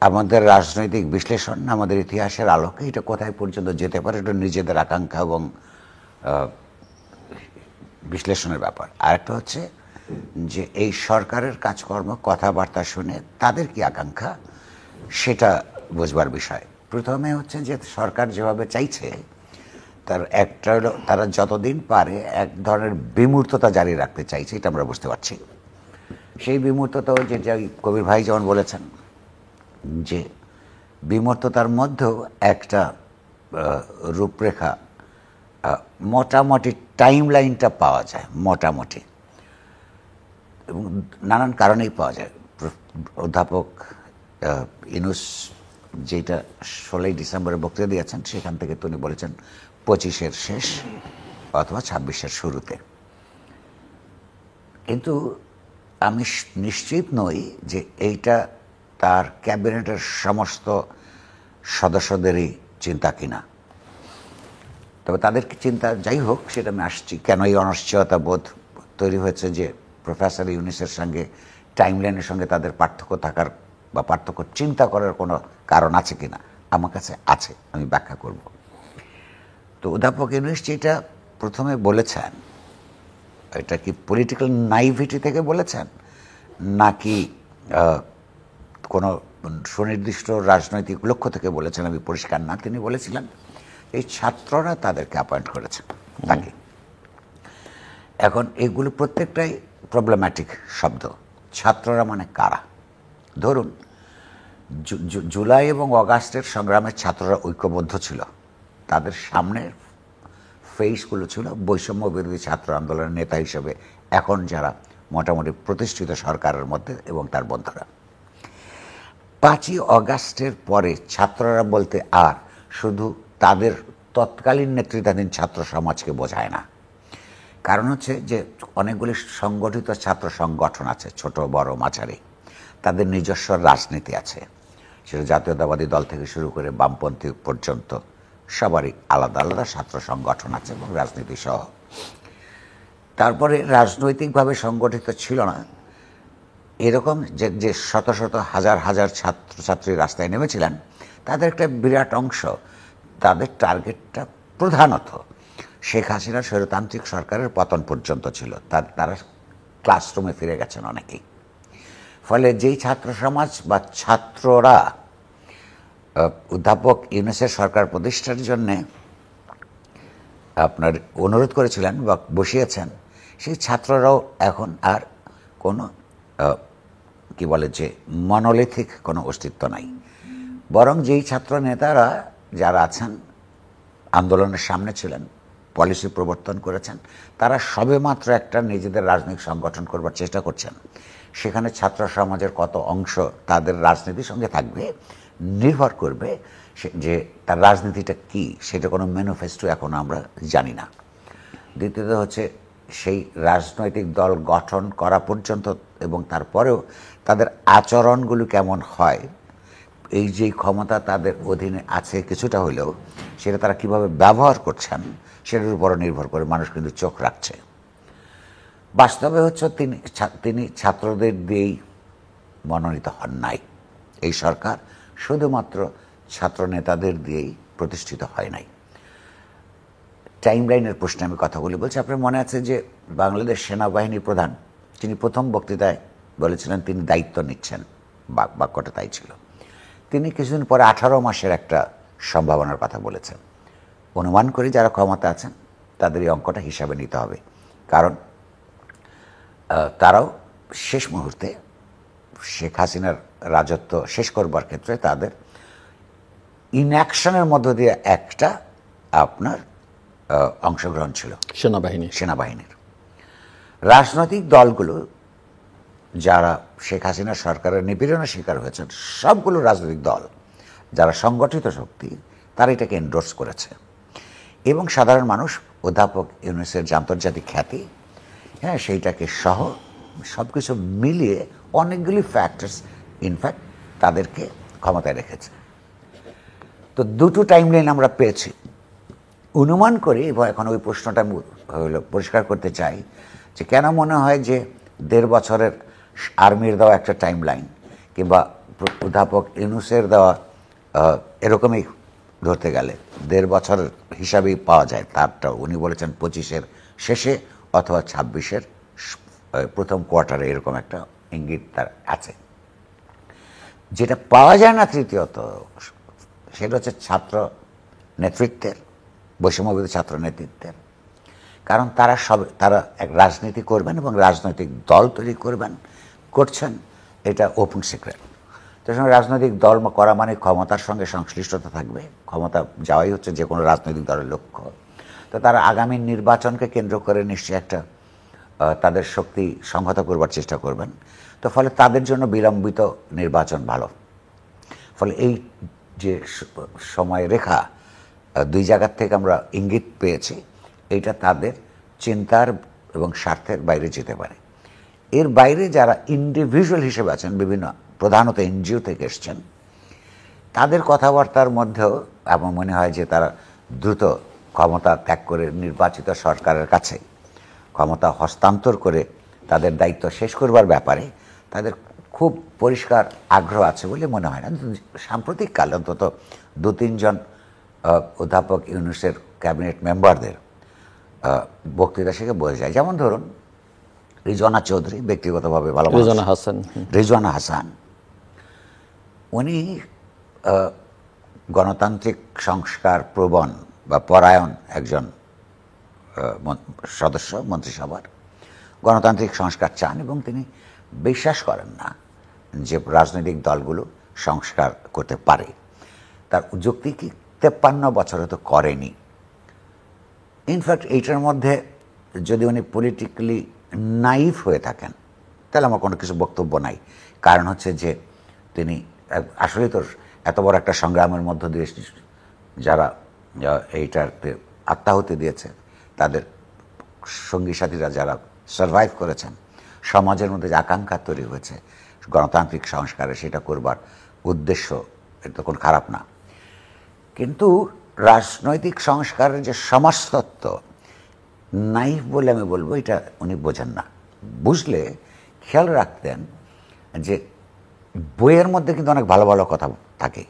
আমাদের রাজনৈতিক বিশ্লেষণ, আমাদের ইতিহাসের আলোকে এটা কোথায় পর্যন্ত যেতে পারে, এটা নিজেদের আকাঙ্ক্ষা এবং বিশ্লেষণের ব্যাপার। আরেকটা হচ্ছে যে এই সরকারের কাজকর্ম, কথাবার্তা শুনে তাদের কি আকাঙ্ক্ষা সেটা বোঝবার বিষয়। প্রথমে হচ্ছে যে সরকার যেভাবে চাইছে তার একটা হলো তারা যতদিন পারে এক ধরনের বিমূর্ততা জারি রাখতে চাইছে, এটা আমরা বুঝতে পারছি। সেই বিমূর্ততাও যে কবির ভাই যেমন বলেছেন যে বিমূর্ততার মধ্যেও একটা রূপরেখা, মোটামুটি টাইম লাইনটা পাওয়া যায় মোটামুটি, এবং নানান কারণেই পাওয়া যায়। অধ্যাপক ইউনূস যেটা 16ই ডিসেম্বরে বক্তৃতা দিয়েছেন সেখান থেকে তিনি বলেছেন 25-এর শেষ অথবা 26-এর শুরুতে। কিন্তু আমি নিশ্চিত নই যে এইটা তার ক্যাবিনেটের সমস্ত সদস্যদেরই চিন্তা কিনা। তবে তাদের চিন্তা যাই হোক, সেটা আমি আসছি কেন এই অনিশ্চয়তা বোধ তৈরি হয়েছে যে প্রফেসর ইউনূসের সঙ্গে টাইমলাইনের সঙ্গে তাদের পার্থক্য থাকার বা পার্থক্য চিন্তা করার কোনো কারণ আছে কিনা, আমার কাছে আছে, আমি ব্যাখ্যা করব। তো অধ্যাপক ইউনূস যেটা প্রথমে বলেছেন, এটা কি পলিটিক্যাল নাইভিটি থেকে বলেছেন নাকি কোনো সুনির্দিষ্ট রাজনৈতিক লক্ষ্য থেকে বলেছেন আমি পরিষ্কার না। তিনি বলেছিলেন এই ছাত্ররা তাদেরকে অ্যাপয়েন্ট করেছে তাকে। এখন এগুলো প্রত্যেকটাই প্রবলেম্যাটিক শব্দ। ছাত্ররা মানে কারা? ধরুন জুলাই এবং অগাস্টের সংগ্রামের ছাত্ররা ঐক্যবদ্ধ ছিল, তাদের সামনের ফেসগুলো ছিল বৈষম্য বিরোধী ছাত্র আন্দোলনের নেতা হিসেবে এখন যারা মোটামুটি প্রতিষ্ঠিত সরকারের মধ্যে এবং তার বন্ধুরা। 5ই অগাস্টের পরে ছাত্ররা বলতে আর শুধু তাদের তৎকালীন নেতৃত্বাধীন ছাত্র সমাজকে বোঝায় না। কারণ হচ্ছে যে অনেকগুলি সংগঠিত ছাত্র সংগঠন আছে, ছোট বড় মাঝারি, তাদের নিজস্ব রাজনীতি আছে, সেটা জাতীয়তাবাদী দল থেকে শুরু করে বামপন্থী পর্যন্ত সবারই আলাদা আলাদা ছাত্র সংগঠন আছে এবং রাজনীতি সহ। তারপরে রাজনৈতিকভাবে সংগঠিত ছিল না এরকম যে শত শত হাজার হাজার ছাত্রছাত্রী রাস্তায় নেমেছিলেন, তাদের একটা বিরাট অংশ, তাদের টার্গেটটা প্রধানত শেখ হাসিনার স্বৈরতান্ত্রিক সরকারের পতন পর্যন্ত ছিল। তারা ক্লাসরুমে ফিরে গেছেন অনেকেই। ফলে যেই ছাত্র সমাজ বা ছাত্ররা অধ্যাপক ইউনূসের সরকার প্রতিষ্ঠার জন্যে আপনার অনুরোধ করেছিলেন বা বসিয়েছেন, সেই ছাত্ররাও এখন আর কোনো কি বলে যে মনোলিথিক কোনো অস্তিত্ব নাই। বরং যেই ছাত্র নেতারা যারা আছেন আন্দোলনের সামনে ছিলেন, পলিসি প্রবর্তন করেছেন, তারা সবেমাত্র একটা নিজেদের রাজনৈতিক সংগঠন করবার চেষ্টা করছেন। সেখানে ছাত্র সমাজের কত অংশ তাদের রাজনীতির সঙ্গে থাকবে নির্ভর করবে যে তার রাজনীতিটা কি, সেটা কোনো ম্যানিফেস্টো এখন আমরা জানি না। দ্বিতীয়ত হচ্ছে সেই রাজনৈতিক দল গঠন করা পর্যন্ত এবং তারপরেও তাদের আচরণগুলো কেমন হয়, এই যে ক্ষমতা তাদের অধীনে আছে কিছুটা হলেও সেটা তারা কিভাবে ব্যবহার করছেন সেটার উপরও নির্ভর করে মানুষ কিন্তু চোখ রাখছে। বাস্তবে হচ্ছে তিনি ছাত্রদের দিয়েই মনোনীত হন নাই। এই সরকার শুধুমাত্র ছাত্র নেতাদের দিয়েই প্রতিষ্ঠিত হয় নাই। টাইমলাইনের প্রশ্নে আমি কথাগুলি বলছি। আপনার মনে আছে যে বাংলাদেশ সেনাবাহিনীর প্রধান তিনি প্রথম বক্তৃতায় বলেছিলেন তিনি দায়িত্ব নিচ্ছেন, বাক্যটা তাই ছিল। তিনি কিছুদিন পরে 18 মাসের একটা সম্ভাবনার কথা বলেছেন। অনুমান করি যারা ক্ষমতা আছেন তাদের এই অঙ্কটা হিসাবে নিতে হবে, কারণ তারাও শেষ মুহূর্তে শেখ হাসিনার রাজত্ব শেষ করবার ক্ষেত্রে তাদের ইনঅ্যাকশনের মধ্য দিয়ে একটা আপনার অংশগ্রহণ ছিল সেনাবাহিনীর। রাজনৈতিক দলগুলো যারা শেখ হাসিনা সরকারের নিপীড়নের শিকার হয়েছেন, সবগুলো রাজনৈতিক দল যারা সংগঠিত শক্তি, তারা এটাকে এন্ডোর্স করেছে। এবং সাধারণ মানুষ অধ্যাপক ইউনূসের যে আন্তর্জাতিক খ্যাতি, হ্যাঁ, সেইটাকে সহ সব কিছু মিলিয়ে অনেকগুলি ফ্যাক্টরস ইনফ্যাক্ট তাদেরকে ক্ষমতায় রেখেছে। তো দুটো টাইমলাইন আমরা পেয়েছি। অনুমান করি, এবং এখন ওই প্রশ্নটা পরিষ্কার করতে চাই যে কেন মনে হয় যে 1.5 বছরের আর্মির দেওয়া একটা টাইমলাইন কিংবা অধ্যাপক ইউনূসের দেওয়া এরকমই ধরতে গেলে 1.5 বছর হিসাবেই পাওয়া যায় তারটা। উনি বলেছেন 25-এর শেষে অথবা 26-এর প্রথম কোয়ার্টারে, এরকম একটা ইঙ্গিত তার আছে। যেটা পাওয়া যায় না তৃতীয়ত, সেটা হচ্ছে ছাত্র নেতৃত্বের, বৈষম্যবিরোধী ছাত্র নেতৃত্বের। কারণ তারা এক রাজনীতি করবেন এবং রাজনৈতিক দল তৈরি করছেন, এটা ওপেন সিক্রেট। তো রাজনৈতিক দল করা মানে ক্ষমতার সঙ্গে সংশ্লিষ্টতা থাকবে, ক্ষমতা যাওয়াই হচ্ছে যে কোনো রাজনৈতিক দলের লক্ষ্য। তো তারা আগামী নির্বাচনকে কেন্দ্র করে নিশ্চয়ই একটা তাদের শক্তি সংহত করবার চেষ্টা করবেন। তো ফলে তাদের জন্য বিলম্বিত নির্বাচন ভালো। ফলে এই যে সময় রেখা দুই জায়গার থেকে আমরা ইঙ্গিত পেয়েছি, এইটা তাদের চিন্তার এবং স্বার্থের বাইরে যেতে পারে। এর বাইরে যারা ইন্ডিভিজুয়াল হিসেবে আছেন, বিভিন্ন প্রধানত এনজিও থেকে এসছেন, তাদের কথাবার্তার মধ্যেও আমার মনে হয় যে তারা দ্রুত ক্ষমতা ত্যাগ করে নির্বাচিত সরকারের কাছে ক্ষমতা হস্তান্তর করে তাদের দায়িত্ব শেষ করবার ব্যাপারে তাদের খুব পরিষ্কার আগ্রহ আছে বলে মনে হয় না। সাম্প্রতিক কালে অন্তত 2-3 জন অধ্যাপক ইউনূসের ক্যাবিনেট মেম্বারদের বক্তৃতা থেকে বোঝা যায়। যেমন ধরুন রিজওয়ানা চৌধুরী, ব্যক্তিগতভাবে ভালো, রিজওয়ানা হাসান, উনি গণতান্ত্রিক সংস্কার প্রবণ বা পরায়ণ একজন সদস্য, মন্ত্রিসভার গণতান্ত্রিক সংস্কার চান এবং তিনি বিশ্বাস করেন না যে রাজনৈতিক দলগুলো সংস্কার করতে পারে। তার যুক্তি কি 53 বছরে তো করেনি। ইনফ্যাক্ট এইটার মধ্যে যদি উনি পলিটিক্যালি নাইভ হয়ে থাকেন তাহলে আমার কোনো কিছু বক্তব্য নাই। কারণ হচ্ছে যে তিনি আসলে তো এত বড় একটা সংগ্রামের মধ্য দিয়ে যারা এইটাতে আত্মাহুতি দিয়েছে, তাদের সঙ্গী সাথীরা যারা সারভাইভ করেছেন, সমাজের মধ্যে যে আকাঙ্ক্ষা তৈরি হয়েছে গণতান্ত্রিক সংস্কারে, সেটা করবার উদ্দেশ্য এটা কোন খারাপ না। কিন্তু রাজনৈতিক সংস্কারের যে সমাজতত্ত্ব নাইভ বলে আমি বলবো, এটা উনি বোঝেন না। বুঝলে খেয়াল রাখতেন যে বইয়ের মধ্যে কিন্তু অনেক ভালো ভালো কথা থাকে।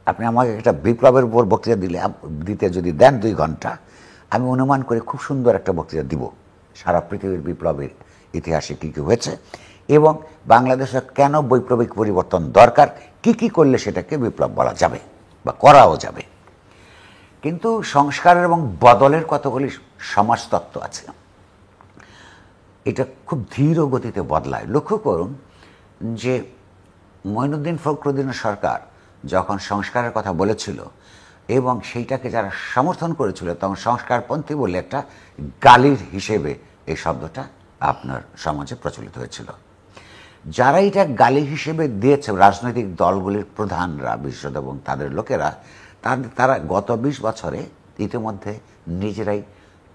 আপনি আমাকে একটা বিপ্লবের উপর বক্তৃতা দিতে যদি দেন 2 ঘন্টা, আমি অনুমান করে খুব সুন্দর একটা বক্তৃতা দিব সারা পৃথিবীর বিপ্লবের ইতিহাসে কী কী হয়েছে এবং বাংলাদেশে কেন বৈপ্লবিক পরিবর্তন দরকার, কি করলে সেটাকে বিপ্লব বলা যাবে বা করাও যাবে। কিন্তু সংস্কারের এবং বদলের কতগুলি সমাজতত্ত্ব আছে, এটা খুব ধীর গতিতে বদলায়। লক্ষ্য করুন যে মঈনুদ্দিন ফখরুদ্দিনের সরকার যখন সংস্কারের কথা বলেছিল এবং সেইটাকে যারা সমর্থন করেছিল, তখন সংস্কারপন্থী বলে একটা গালির হিসেবে এই শব্দটা আপনার সমাজে প্রচলিত হয়েছিল। যারা এটা গালি হিসেবে দিয়েছে, রাজনৈতিক দলগুলির প্রধানরা, বিশেষত এবং তাদের লোকেরা, তারা গত 20 বছরে ইতিমধ্যে নিজেরাই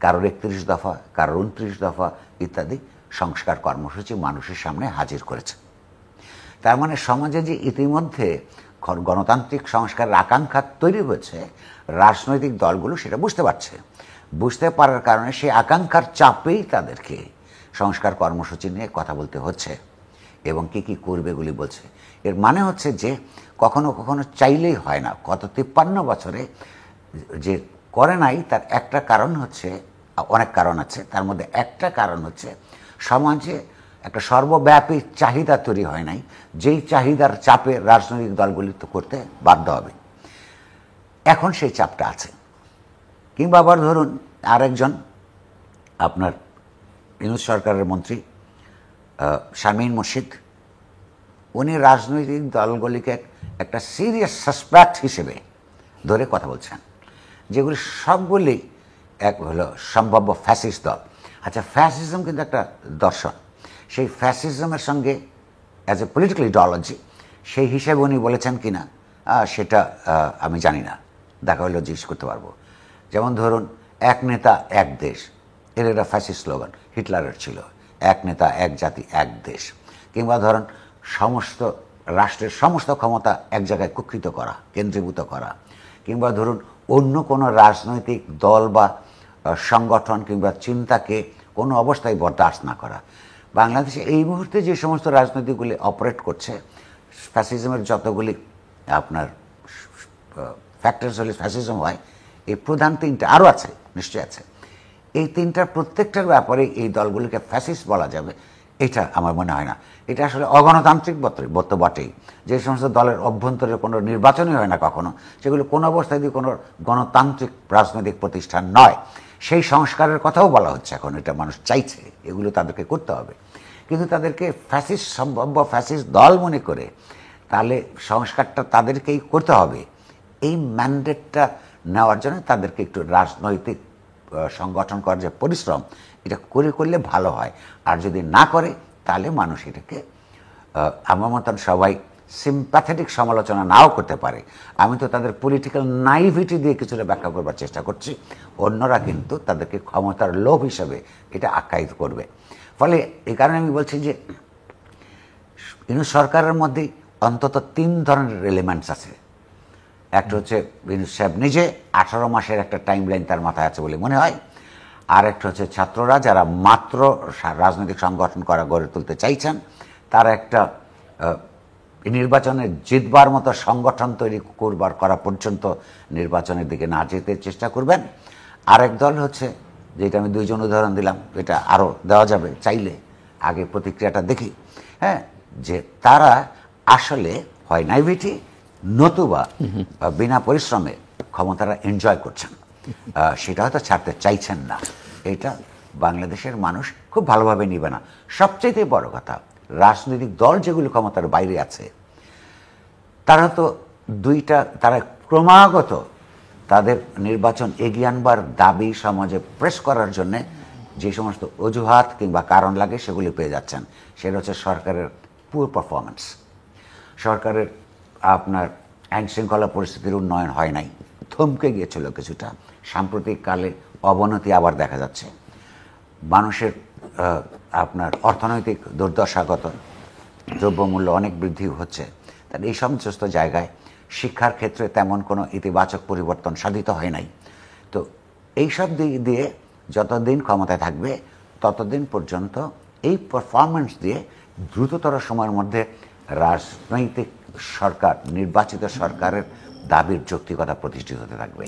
কারোর 31 দফা, কারোর 29 দফা ইত্যাদি সংস্কার কর্মসূচি মানুষের সামনে হাজির করেছে। তার মানে সমাজে যে ইতিমধ্যে গণতান্ত্রিক সংস্কারের আকাঙ্ক্ষা তৈরি হয়েছে, রাজনৈতিক দলগুলো সেটা বুঝতে পারছে। বুঝতে পারার কারণে সেই আকাঙ্ক্ষার চাপেই তাদেরকে সংস্কার কর্মসূচি নিয়ে কথা বলতে হচ্ছে এবং কি করবে এগুলি বলছে। এর মানে হচ্ছে যে কখনো কখনো চাইলেই হয় না। গত 53 বছরে যে করে নাই, তার একটা কারণ হচ্ছে, অনেক কারণ আছে, তার মধ্যে একটা কারণ হচ্ছে সমাজে একটা সর্বব্যাপী চাহিদা তৈরি হয় নাই, যেই চাহিদার চাপে রাজনৈতিক দলগুলি তো করতে বাধ্য হবে। এখন সেই চাপটা আছে। কিংবা আবার ধরুন আরেকজন আপনার ইউনূস সরকারের মন্ত্রী শামীম মুর্শিদ, উনি রাজনৈতিক দলগুলিকে একটা সিরিয়াস সাসপেক্ট হিসেবে ধরে কথা বলছেন, যেগুলি সবগুলি এক হলো সম্ভাব্য ফ্যাসিস্ট দল। আচ্ছা, ফ্যাসিজম কিন্তু একটা দর্শন, সেই ফ্যাসিজমের সঙ্গে অ্যাজ এ পলিটিক্যাল ইডিওলজি সেই হিসেবে উনি বলেছেন কি না সেটা আমি জানি না, দেখা হলেও জিজ্ঞেস করতে পারবো। যেমন ধরুন এক নেতা এক দেশ, এর একটা ফ্যাসিস্ট স্লোগান হিটলারের ছিল, এক নেতা এক জাতি এক দেশ। কিংবা ধরুন সমস্ত রাষ্ট্রের সমস্ত ক্ষমতা এক জায়গায় কুক্ষিত করা, কেন্দ্রীভূত করা। কিংবা ধরুন অন্য কোনো রাজনৈতিক দল বা সংগঠন কিংবা চিন্তাকে কোনো অবস্থায় বরদাস্ত না করা। বাংলাদেশে এই মুহূর্তে যে সমস্ত রাজনীতিগুলি অপারেট করছে, ফ্যাসিজমের যতগুলি আপনার ফ্যাক্টরস হলে ফ্যাসিজম হয়, এই প্রধান তিনটা, আরও আছে নিশ্চয়ই আছে, এই তিনটার প্রত্যেকটার ব্যাপারে এই দলগুলিকে ফ্যাসিস্ট বলা যাবে এটা আমার মনে হয় না। এটা আসলে অগণতান্ত্রিক তো বটেই। যে সমস্ত দলের অভ্যন্তরে কোনো নির্বাচনই হয় না কখনো, সেগুলো কোনো অবস্থায় দিয়ে কোনো গণতান্ত্রিক রাজনৈতিক প্রতিষ্ঠান নয়। সেই সংস্কারের কথাও বলা হচ্ছে এখন, এটা মানুষ চাইছে, এগুলো তাদেরকে করতে হবে। কিন্তু তাদেরকে ফ্যাসিস্ট সম্ভাব্য ফ্যাসিস্ট দল মনে করে তাহলে সংস্কারটা তাদেরকেই করতে হবে, এই ম্যান্ডেটটা নেওয়ার জন্য তাদেরকে একটু রাজনৈতিক সংগঠন করার যে পরিশ্রম, এটা করলে ভালো হয়। আর যদি না করে তাহলে মানুষ এটাকে আমার মতন সবাই সিম্প্যাথেটিক সমালোচনা নাও করতে পারে। আমি তো তাদের পলিটিক্যাল নাইভিটি দিয়ে কিছুটা ব্যাখ্যা করবার চেষ্টা করছি, অন্যরা কিন্তু তাদেরকে ক্ষমতার লোভ হিসাবে এটা আখ্যায়িত করবে। ফলে এই কারণে আমি বলছি যে ইউনূস সরকারের মধ্যে অন্তত 3 ধরনের এলিমেন্টস আছে। একটা হচ্ছে ইউনূস সাহেব নিজে, 18 মাসের একটা টাইম লাইন তার মাথায় আছে বলে মনে হয়। আর একটা হচ্ছে ছাত্ররা, যারা মাত্র রাজনৈতিক সংগঠন গড়ে তুলতে চাইছেন, তারা একটা নির্বাচনে জিতবার মতো সংগঠন তৈরি করা পর্যন্ত নির্বাচনের দিকে না যেতে চেষ্টা করবেন। আরেক দল হচ্ছে, যেটা আমি 2 জন উদাহরণ দিলাম, এটা আরও দেওয়া যাবে চাইলে, আগে প্রতিক্রিয়াটা দেখি, হ্যাঁ, যে তারা আসলে হয় নাইভিটি নতুবা বিনা পরিশ্রমে ক্ষমতাটা এনজয় করছেন, সেটা হয়তো ছাড়তে চাইছেন না। এটা বাংলাদেশের মানুষ খুব ভালোভাবে নিবে না। সবচেয়ে বড় কথা, রাজনৈতিক দল যেগুলো ক্ষমতার বাইরে আছে, তারা তো তারা ক্রমাগত তাদের নির্বাচন এগিয়ে আনবার দাবি সমাজে প্রেস করার জন্যে যে সমস্ত অজুহাত কিংবা কারণ লাগে সেগুলি পেয়ে যাচ্ছেন। সেটা হচ্ছে সরকারের পুয়ার পারফরমেন্স, সরকারের আপনার আইন শৃঙ্খলা পরিস্থিতির উন্নয়ন হয় নাই, থমকে গিয়েছিল কিছুটা, সাম্প্রতিককালে অবনতি আবার দেখা যাচ্ছে, মানুষের আপনার অর্থনৈতিক দুর্দশাগত, দ্রব্যমূল্য অনেক বৃদ্ধি হচ্ছে। তাহলে এই সমস্ত জায়গায় শিক্ষার ক্ষেত্রে তেমন কোনো ইতিবাচক পরিবর্তন সাধিত হয় নাই। তো এইসব দিক দিয়ে যতদিন ক্ষমতায় থাকবে ততদিন পর্যন্ত এই পারফরমেন্স দিয়ে দ্রুততর সময়ের মধ্যে রাজনৈতিক সরকার, নির্বাচিত সরকারের দাবির যৌক্তিকতা প্রতিষ্ঠিত হতে থাকবে।